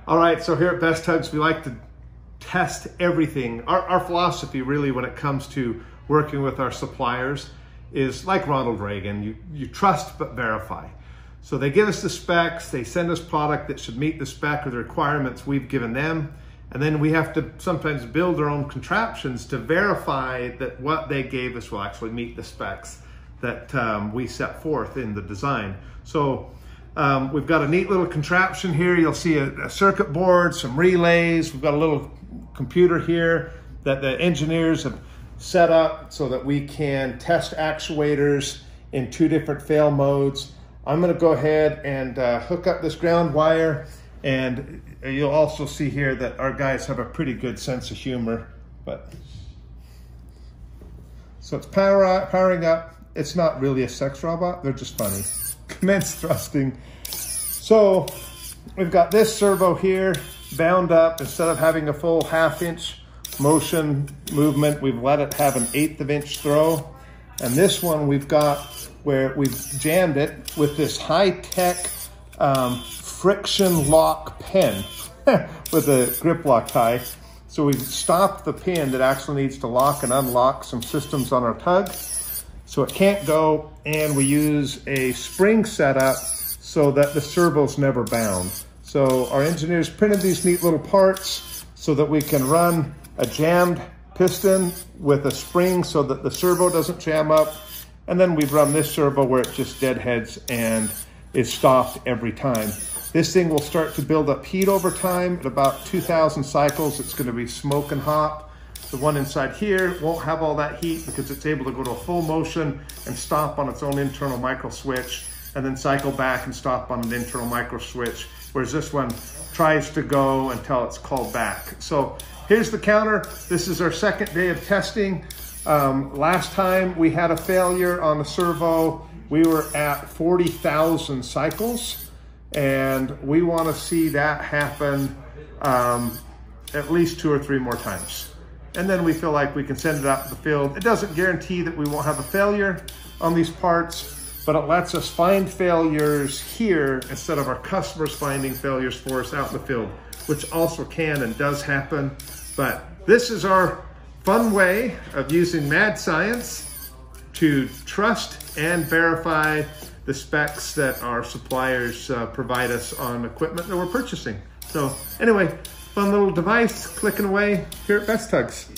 All right, so here at Best Tugs, we like to test everything. Our philosophy really when it comes to working with our suppliers is like Ronald Reagan, you trust but verify. So they give us the specs, they send us product that should meet the spec or the requirements we've given them, and then we have to sometimes build our own contraptions to verify that what they gave us will actually meet the specs that we set forth in the design. So we've got a neat little contraption here. You'll see a circuit board, some relays. We've got a little computer here that the engineers have set up so that we can test actuators in 2 different fail modes. I'm gonna go ahead and hook up this ground wire, and you'll also see here that our guys have a pretty good sense of humor. So it's powering up. It's not really a sex robot, they're just funny. Commence thrusting. So we've got this servo here bound up. Instead of having a full 1/2 inch motion movement, we've let it have an 1/8 inch throw. And this one we've got where we've jammed it with this high-tech friction lock pin with a grip lock tie. So we've stopped the pin that actually needs to lock and unlock some systems on our tug, so it can't go, and we use a spring setup so that the servo's never bound. So our engineers printed these neat little parts so that we can run a jammed piston with a spring so that the servo doesn't jam up. And then we've run this servo where it just deadheads and is stopped every time. This thing will start to build up heat over time. At about 2,000 cycles, it's going to be smoking hot. The one inside here won't have all that heat because it's able to go to a full motion and stop on its own internal micro switch, and then cycle back and stop on an internal micro switch, whereas this one tries to go until it's called back. So here's the counter. This is our 2nd day of testing. Last time we had a failure on the servo, we were at 40,000 cycles, and we want to see that happen at least 2 or 3 more times. And then we feel like we can send it out to the field. It doesn't guarantee that we won't have a failure on these parts, but it lets us find failures here instead of our customers finding failures for us out in the field, which also can and does happen. But this is our fun way of using mad science to trust and verify the specs that our suppliers provide us on equipment that we're purchasing. So anyway, fun little device clicking away here at Best Tugs.